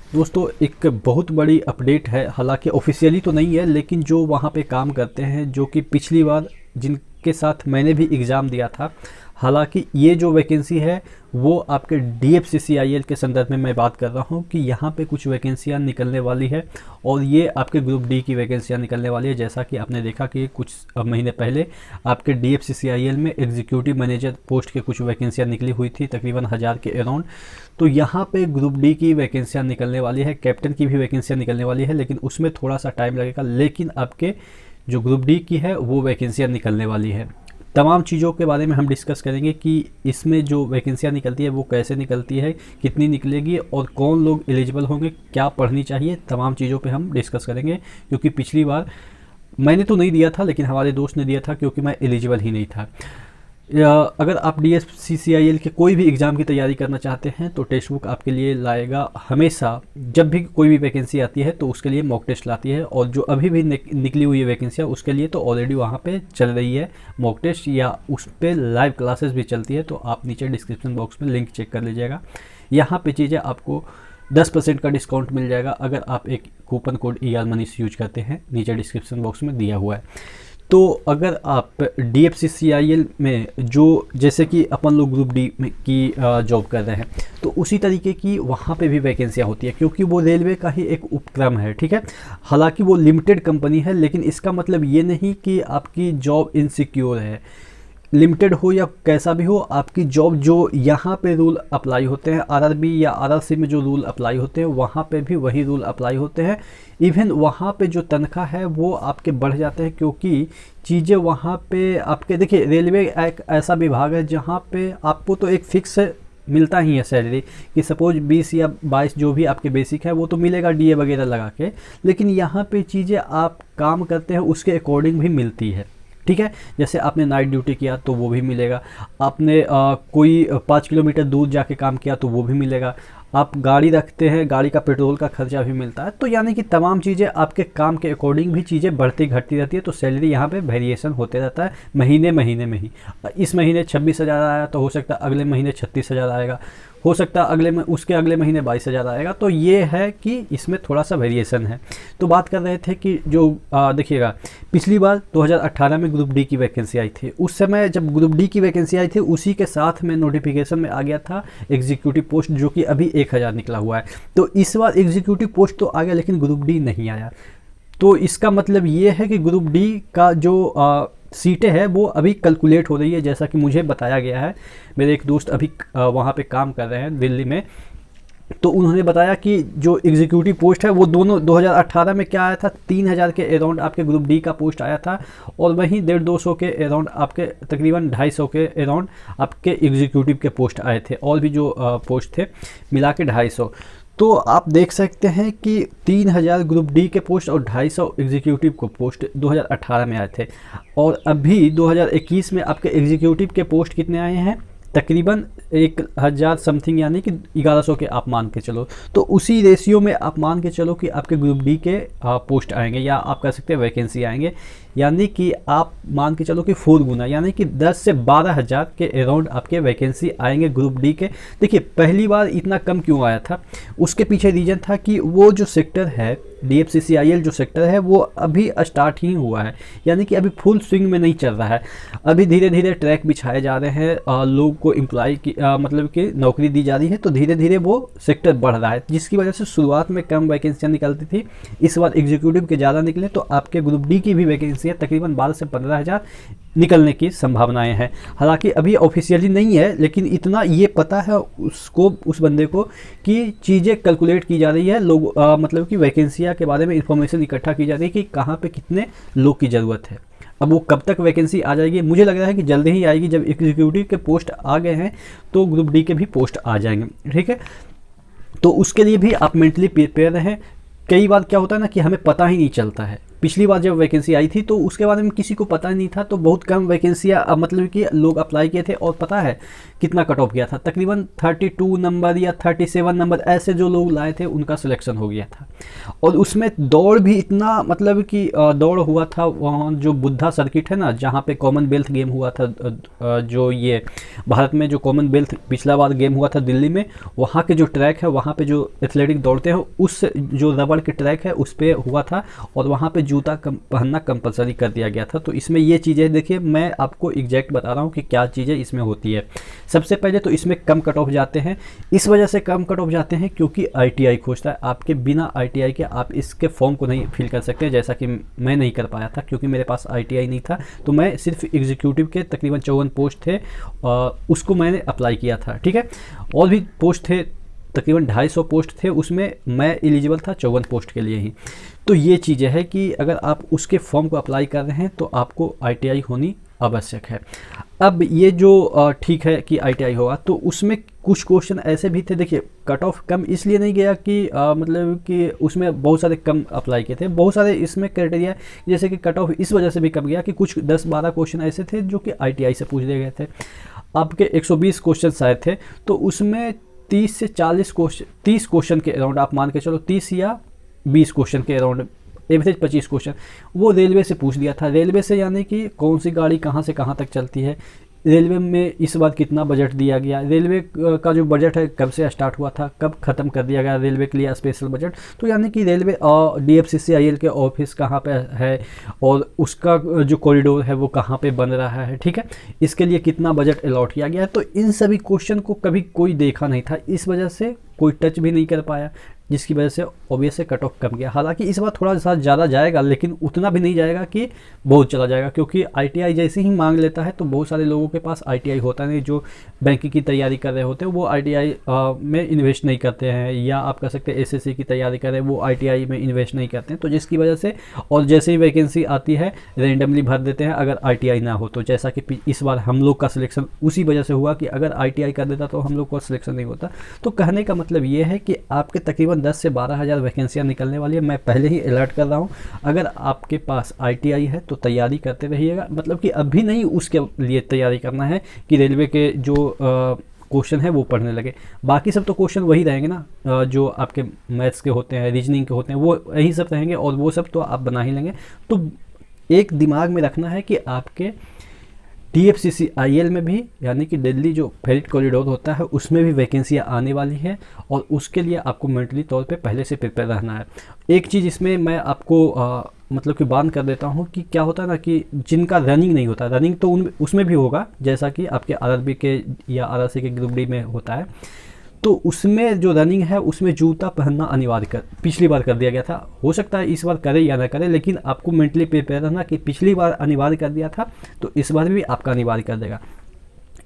दोस्तों एक बहुत बड़ी अपडेट है, हालांकि ऑफिशियली तो नहीं है, लेकिन जो वहाँ पे काम करते हैं, जो कि पिछली बार जिनके साथ मैंने भी एग्ज़ाम दिया था, हालांकि ये जो वैकेंसी है वो आपके DFCCIL के संदर्भ में मैं बात कर रहा हूँ कि यहाँ पे कुछ वैकेंसियाँ निकलने वाली है और ये आपके ग्रुप डी की वैकेंसियाँ निकलने वाली है। जैसा कि आपने देखा कि कुछ महीने पहले आपके DFCCIL में एग्जीक्यूटिव मैनेजर पोस्ट के कुछ वैकेंसियाँ निकली हुई थी, तकरीबन 1000 के अराउंड। तो यहाँ पे ग्रुप डी की वैकेंसियाँ निकलने वाली है, कैप्टन की भी वैकेंसियाँ निकलने वाली है, लेकिन उसमें थोड़ा सा टाइम लगेगा। लेकिन आपके जो ग्रुप डी की है वो वैकेंसियाँ निकलने वाली है। तमाम चीज़ों के बारे में हम डिस्कस करेंगे कि इसमें जो वैकेंसियाँ निकलती है वो कैसे निकलती है, कितनी निकलेगी और कौन लोग एलिजिबल होंगे, क्या पढ़नी चाहिए, तमाम चीज़ों पे हम डिस्कस करेंगे। क्योंकि पिछली बार मैंने तो नहीं दिया था, लेकिन हमारे दोस्त ने दिया था क्योंकि मैं एलिजिबल ही नहीं था। अगर आप DFCCIL के कोई भी एग्ज़ाम की तैयारी करना चाहते हैं तो टेक्स्ट बुक आपके लिए लाएगा हमेशा। जब भी कोई भी वैकेंसी आती है तो उसके लिए मॉक टेस्ट लाती है, और जो अभी भी निकली हुई है वैकेंसियाँ उसके लिए तो ऑलरेडी वहाँ पे चल रही है मॉक टेस्ट, या उस पर लाइव क्लासेस भी चलती है। तो आप नीचे डिस्क्रिप्शन बॉक्स में लिंक चेक कर लीजिएगा। यहाँ पे चीज़ें आपको 10% का डिस्काउंट मिल जाएगा अगर आप एक coupon code ER Manish use करते हैं, नीचे डिस्क्रिप्शन बॉक्स में दिया हुआ है। तो अगर आप DFCCIL में जो जैसे कि अपन लोग ग्रुप डी में की जॉब कर रहे हैं, तो उसी तरीके की वहाँ पे भी वैकेंसियाँ होती है, क्योंकि वो रेलवे का ही एक उपक्रम है। ठीक है, हालांकि वो लिमिटेड कंपनी है, लेकिन इसका मतलब ये नहीं कि आपकी जॉब इनसिक्योर है। लिमिटेड हो या कैसा भी हो, आपकी जॉब जो यहाँ पे रूल अप्लाई होते हैं RRB या RRC में जो रूल अप्लाई होते हैं वहाँ पे भी वही रूल अप्लाई होते हैं। इवन वहाँ पे जो तनख्वाह है वो आपके बढ़ जाते हैं, क्योंकि चीज़ें वहाँ पे आपके देखिए, रेलवे एक ऐसा विभाग है जहाँ पे आपको तो एक फिक्स मिलता ही है सैलरी, कि सपोज 20 या 22 जो भी आपके बेसिक है वो तो मिलेगा DA वगैरह लगा के, लेकिन यहाँ पे चीज़ें आप काम करते हैं उसके अकॉर्डिंग भी मिलती है। ठीक है, जैसे आपने नाइट ड्यूटी किया तो वो भी मिलेगा, आपने कोई 5 किलोमीटर दूर जाके काम किया तो वो भी मिलेगा, आप गाड़ी रखते हैं, गाड़ी का पेट्रोल का खर्चा भी मिलता है। तो यानी कि तमाम चीज़ें आपके काम के अकॉर्डिंग भी चीज़ें बढ़ती घटती रहती है। तो सैलरी यहाँ पे वेरिएशन होते रहता है महीने महीने में ही। इस महीने 26,000 आया तो हो सकता है अगले महीने 36,000 आएगा, हो सकता है अगले में उसके अगले महीने 22,000 आएगा। तो ये है कि इसमें थोड़ा सा वेरिएशन है। तो बात कर रहे थे कि जो देखिएगा, पिछली बार 2018 में ग्रुप डी की वैकेंसी आई थी। उस समय जब ग्रुप डी की वैकेंसी आई थी उसी के साथ में नोटिफिकेशन में आ गया था एग्जीक्यूटिव पोस्ट, जो कि अभी 1000 निकला हुआ है। तो इस बार एग्जीक्यूटिव पोस्ट तो आ गया, लेकिन ग्रुप डी नहीं आया। तो इसका मतलब ये है कि ग्रुप डी का जो सीटें हैं वो अभी कैलकुलेट हो रही है, जैसा कि मुझे बताया गया है। मेरे एक दोस्त अभी वहाँ पे काम कर रहे हैं दिल्ली में, तो उन्होंने बताया कि जो एग्जीक्यूटिव पोस्ट है वो दोनों 2018 में क्या आया था, 3000 के अराउंड आपके ग्रुप डी का पोस्ट आया था, और वहीं 150 के अराउंड आपके तकरीबन 250 के अराउंड आपके एग्जीक्यूटिव के पोस्ट आए थे, और भी जो पोस्ट थे मिला के 250। तो आप देख सकते हैं कि 3000 ग्रुप डी के पोस्ट और 250 एग्जीक्यूटिव को पोस्ट 2018 में आए थे, और अभी 2021 में आपके एग्जीक्यूटिव के पोस्ट कितने आए हैं, तकरीबन 1000 समथिंग, यानी कि 1100 के आप मान के चलो। तो उसी रेशियो में आप मान के चलो कि आपके ग्रुप डी के पोस्ट आएंगे, या आप कह सकते हैं वैकेंसी आएंगे, यानी कि आप मान के चलो कि 4 गुना, यानी कि 10 से 12,000 के अराउंड आपके वैकेंसी आएंगे ग्रुप डी के। देखिए, पहली बार इतना कम क्यों आया था, उसके पीछे रीज़न था कि वो जो सेक्टर है DFCCIL जो सेक्टर है वो अभी स्टार्ट ही हुआ है, यानी कि अभी फुल स्विंग में नहीं चल रहा है। अभी धीरे धीरे ट्रैक बिछाए जा रहे हैं, लोगों को एम्प्लॉय की मतलब कि नौकरी दी जा रही है, तो धीरे धीरे वो सेक्टर बढ़ रहा है, जिसकी वजह से शुरुआत में कम वैकेंसियाँ निकलती थी। इस बार एग्जीक्यूटिव के ज़्यादा निकले, तो आपके ग्रुप डी की भी वैकेंसियाँ तकरीबन 12 से 15,000 निकलने की संभावनाएं हैं। हालांकि अभी ऑफिशियली नहीं है, लेकिन इतना ये पता है उसको, उस बंदे को, कि चीज़ें कैलकुलेट की जा रही है, लोग मतलब कि वैकेंसियाँ के बारे में इंफॉर्मेशन इकट्ठा की जा रही है कि कहाँ पे कितने लोग की ज़रूरत है। अब वो कब तक वैकेंसी आ जाएगी, मुझे लग रहा है कि जल्दी ही आएगी। जब एग्जीक्यूटिव के पोस्ट आ गए हैं तो ग्रुप डी के भी पोस्ट आ जाएंगे। ठीक है, तो उसके लिए भी आप मेंटली प्रिपेयर रहें। कई बार क्या होता है ना कि हमें पता ही नहीं चलता है। पिछली बार जब वैकेंसी आई थी तो उसके बारे में किसी को पता नहीं था, तो बहुत कम वैकेंसियाँ मतलब कि लोग अप्लाई किए थे। और पता है कितना कट ऑफ गया था? तकरीबन 32 नंबर या 37 नंबर ऐसे जो लोग लाए थे उनका सिलेक्शन हो गया था। और उसमें दौड़ भी इतना मतलब कि दौड़ हुआ था वहाँ जो बुद्धा सर्किट है ना, जहाँ पे कॉमनवेल्थ गेम हुआ था, जो ये भारत में जो कॉमनवेल्थ पिछला बार गेम हुआ था दिल्ली में, वहाँ के जो ट्रैक है, वहाँ पे जो एथलेटिक दौड़ते हैं उस जो रबड़ के ट्रैक है उस पर हुआ था, और वहाँ पे जूता पहनना कंपलसरी कर दिया गया था। तो इसमें ये चीज़ें देखिए, मैं आपको एग्जैक्ट बता रहा हूँ कि क्या चीज़ें इसमें होती है। सबसे पहले तो इसमें कम कट ऑफ जाते हैं। इस वजह से कम कट ऑफ जाते हैं क्योंकि ITI खोजता है। आपके बिना ITI के आप इसके फॉर्म को नहीं फिल कर सकते, जैसा कि मैं नहीं कर पाया था क्योंकि मेरे पास ITI नहीं था। तो मैं सिर्फ एग्जीक्यूटिव के तकरीबन 54 पोस्ट थे, उसको मैंने अप्लाई किया था, ठीक है। और भी पोस्ट थे, तकरीबन 250 पोस्ट थे, उसमें मैं एलिजिबल था 54 पोस्ट के लिए ही। तो ये चीज़ें है कि अगर आप उसके फॉर्म को अप्लाई कर रहे हैं तो आपको ITI होनी आवश्यक है। अब ये जो ठीक है कि ITI होगा, तो उसमें कुछ क्वेश्चन ऐसे भी थे। देखिए कट ऑफ कम इसलिए नहीं गया कि मतलब कि उसमें बहुत सारे कम अप्लाई किए थे, बहुत सारे इसमें क्राइटेरिया, जैसे कि कट ऑफ इस वजह से भी कम गया कि कुछ 10-12 क्वेश्चन ऐसे थे जो कि ITI से पूछ दिए गए थे। आपके 120 क्वेश्चन शायद थे, तो उसमें 30 से 40 क्वेश्चन, 30 क्वेश्चन के अराउंड आप मान के चलो, 30 या 20 क्वेश्चन के अराउंड, एवरेज 25 क्वेश्चन वो रेलवे से पूछ दिया था। रेलवे से यानी कि कौन सी गाड़ी कहाँ से कहाँ तक चलती है, रेलवे में इस बार कितना बजट दिया गया, रेलवे का जो बजट है कब से स्टार्ट हुआ था, कब ख़त्म कर दिया गया रेलवे के लिए स्पेशल बजट। तो यानी कि रेलवे DFCCIL के ऑफिस कहाँ पे है और उसका जो कॉरिडोर है वो कहाँ पे बन रहा है, ठीक है, इसके लिए कितना बजट अलॉट किया गया है। तो इन सभी क्वेश्चन को कभी कोई देखा नहीं था, इस वजह से कोई टच भी नहीं कर पाया, जिसकी वजह से ऑब्वियस से कट ऑफ कम गया। हालांकि इस बार थोड़ा सा ज़्यादा जाएगा, लेकिन उतना भी नहीं जाएगा कि बहुत चला जाएगा, क्योंकि ITI जैसे ही मांग लेता है तो बहुत सारे लोगों के पास ITI होता नहीं। जो बैंकिंग की तैयारी कर रहे होते हैं वो ITI में इन्वेस्ट नहीं करते हैं, या आप कह सकते हैं SSC की तैयारी कर रहे हैं वो ITI में इन्वेस्ट नहीं करते हैं। तो जिसकी वजह से, और जैसे ही वैकेंसी आती है रेंडमली भर देते हैं अगर ITI ना हो तो। जैसा कि इस बार हम लोग का सिलेक्शन उसी वजह से हुआ कि अगर ITI कर देता तो हम लोग का सिलेक्शन नहीं होता। तो कहने का मतलब ये है कि आपके तकरीबन 10 से 12 हज़ार वैकेंसियाँ निकलने वाली है। मैं पहले ही अलर्ट कर रहा हूँ, अगर आपके पास ITI है तो तैयारी करते रहिएगा। मतलब कि अभी नहीं उसके लिए तैयारी करना है कि रेलवे के जो क्वेश्चन है वो पढ़ने लगे। बाकी सब तो क्वेश्चन वही रहेंगे ना, जो आपके मैथ्स के होते हैं, रीजनिंग के होते हैं, वो यही सब रहेंगे, और वो सब तो आप बना ही लेंगे। तो एक दिमाग में रखना है कि आपके DFCCIL में भी, यानी कि दिल्ली जो फेरिट कॉरिडोर होता है उसमें भी वैकेंसियाँ आने वाली है, और उसके लिए आपको मेंटली तौर पे पहले से प्रिपेयर रहना है। एक चीज़ इसमें मैं आपको मतलब कि बात कर देता हूँ कि क्या होता है ना कि जिनका रनिंग नहीं होता, रनिंग तो उसमें भी होगा, जैसा कि आपके RRB के या RRC के ग्रुप D में होता है, तो उसमें जो रनिंग है उसमें जूता पहनना अनिवार्य पिछली बार कर दिया गया था। हो सकता है इस बार करे या ना करे, लेकिन आपको मेंटली प्रिपेयर रहना कि पिछली बार अनिवार्य कर दिया था तो इस बार भी आपका अनिवार्य कर देगा।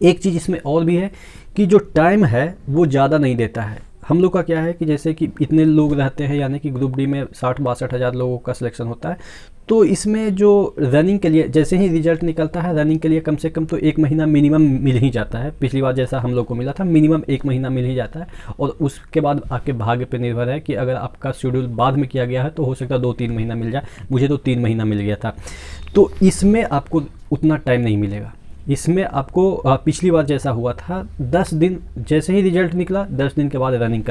एक चीज़ इसमें और भी है कि जो टाइम है वो ज़्यादा नहीं देता है। हम लोग का क्या है कि जैसे कि इतने लोग रहते हैं, यानी कि ग्रुप D में 60-62 हज़ार लोगों का सिलेक्शन होता है, तो इसमें जो रनिंग के लिए जैसे ही रिजल्ट निकलता है, रनिंग के लिए कम से कम तो 1 महीना मिनिमम मिल ही जाता है। पिछली बार जैसा हम लोग को मिला था, मिनिमम 1 महीना मिल ही जाता है, और उसके बाद आपके भाग्य पे निर्भर है कि अगर आपका शेड्यूल बाद में किया गया है तो हो सकता है 2-3 महीना मिल जाए। मुझे तो 3 महीना मिल गया था। तो इसमें आपको उतना टाइम नहीं मिलेगा। इसमें आपको पिछली बार जैसा हुआ था 10 दिन, जैसे ही रिजल्ट निकला 10 दिन के बाद रनिंग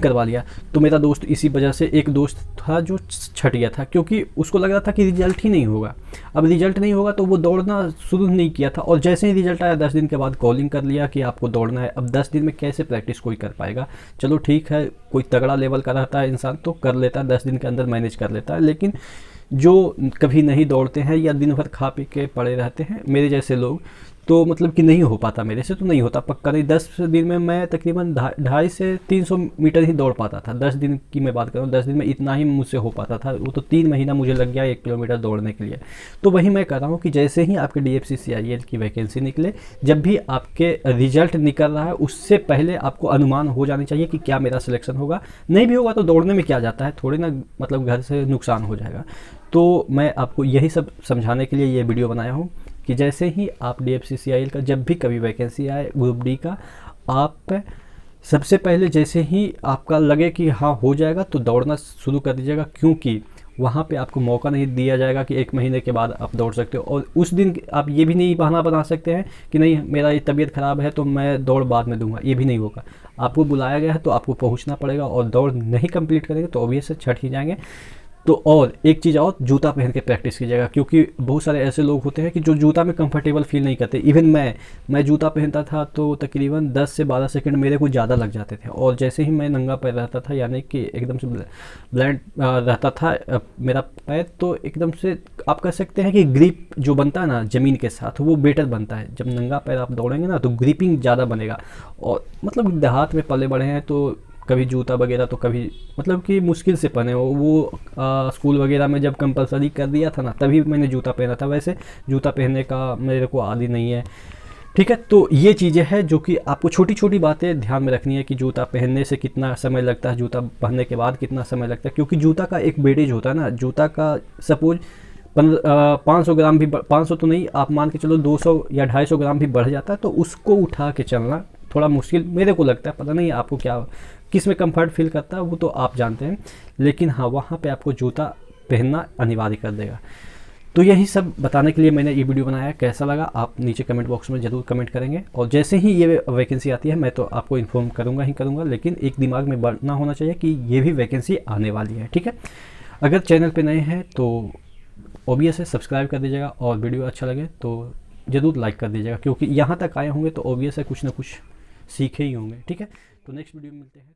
करवा लिया। तो मेरा दोस्त इसी वजह से, एक दोस्त था जो छट गया था, क्योंकि उसको लग रहा था कि रिजल्ट ही नहीं होगा। अब रिजल्ट नहीं होगा तो वो दौड़ना शुरू नहीं किया था, और जैसे ही रिजल्ट आया 10 दिन के बाद कॉलिंग कर लिया कि आपको दौड़ना है। अब 10 दिन में कैसे प्रैक्टिस कोई कर पाएगा? चलो ठीक है, कोई तगड़ा लेवल का रहता है इंसान तो कर लेता है, 10 दिन के अंदर मैनेज कर लेता है, लेकिन जो कभी नहीं दौड़ते हैं या दिन भर खा पी के पड़े रहते हैं मेरे जैसे लोग, तो मतलब कि नहीं हो पाता, मेरे से तो नहीं होता पक्का नहीं। 10 दिन में मैं तकरीबन 250 से 300 मीटर ही दौड़ पाता था। 10 दिन की मैं बात कर रहा हूँ, 10 दिन में इतना ही मुझसे हो पाता था। वो तो 3 महीना मुझे लग गया 1 किलोमीटर दौड़ने के लिए। तो वही मैं कह रहा हूँ कि जैसे ही आपके DFCCIL की वैकेंसी निकले, जब भी आपके रिजल्ट निकल रहा है उससे पहले आपको अनुमान हो जानी चाहिए कि क्या मेरा सिलेक्शन होगा। नहीं भी होगा तो दौड़ने में क्या जाता है, थोड़ी ना मतलब घर से नुकसान हो जाएगा। तो मैं आपको यही सब समझाने के लिए ये वीडियो बनाया हूँ कि जैसे ही आप DFCCIL का जब भी कभी वैकेंसी आए ग्रुप D का, आप सबसे पहले जैसे ही आपका लगे कि हाँ हो जाएगा तो दौड़ना शुरू कर दीजिएगा, क्योंकि वहाँ पे आपको मौका नहीं दिया जाएगा कि 1 महीने के बाद आप दौड़ सकते हो। और उस दिन आप ये भी नहीं बहाना बना सकते हैं कि नहीं मेरा ये तबीयत ख़राब है तो मैं दौड़ बाद में दूंगा, ये भी नहीं होगा। आपको बुलाया गया है तो आपको पहुँचना पड़ेगा, और दौड़ नहीं कंप्लीट करेंगे तो ऑब्वियस है छट ही जाएंगे। तो और एक चीज़ और, जूता पहन के प्रैक्टिस कीजिएगा, क्योंकि बहुत सारे ऐसे लोग होते हैं कि जो जूता में कंफर्टेबल फील नहीं करते। इवन मैं जूता पहनता था तो तकरीबन 10 से 12 सेकंड मेरे को ज़्यादा लग जाते थे, और जैसे ही मैं नंगा पैर रहता था, यानी कि एकदम से ब्लैंड रहता था मेरा पैर, तो एकदम से आप कह सकते हैं कि ग्रिप जो बनता है ना ज़मीन के साथ, वो बेटर बनता है। जब नंगा पैर आप दौड़ेंगे ना तो ग्रिपिंग ज़्यादा बनेगा। और मतलब देहात में पले बड़े हैं तो कभी जूता वगैरह तो कभी मतलब कि मुश्किल से पहने वो स्कूल वगैरह में जब कंपलसरी कर दिया था ना तभी मैंने जूता पहना था, वैसे जूता पहनने का मेरे को आदी नहीं है। ठीक है, तो ये चीज़ें हैं जो कि आपको छोटी छोटी बातें ध्यान में रखनी है कि जूता पहनने से कितना समय लगता है, जूता पहनने के बाद कितना समय लगता है, क्योंकि जूता का एक वेटेज होता है ना, जूता का सपोज 500 ग्राम भी 500 तो नहीं, आप मान के चलो 200 या 250 ग्राम भी बढ़ जाता है, तो उसको उठा के चलना थोड़ा मुश्किल मेरे को लगता है। पता नहीं आपको क्या किस में कंफर्ट फील करता है वो तो आप जानते हैं, लेकिन हाँ वहाँ पे आपको जूता पहनना अनिवार्य कर देगा। तो यही सब बताने के लिए मैंने ये वीडियो बनाया। कैसा लगा आप नीचे कमेंट बॉक्स में ज़रूर कमेंट करेंगे, और जैसे ही ये वैकेंसी आती है मैं तो आपको इन्फॉर्म करूँगा ही करूँगा, लेकिन एक दिमाग में बढ़ना होना चाहिए कि ये भी वैकेंसी आने वाली है। ठीक है, अगर चैनल पर नए हैं तो ऑब्वियस है सब्सक्राइब कर दीजिएगा, और वीडियो अच्छा लगे तो ज़रूर लाइक कर दीजिएगा, क्योंकि यहाँ तक आए होंगे तो ऑब्वियस है कुछ ना कुछ सीखे ही होंगे। ठीक है, तो नेक्स्ट वीडियो में मिलते हैं।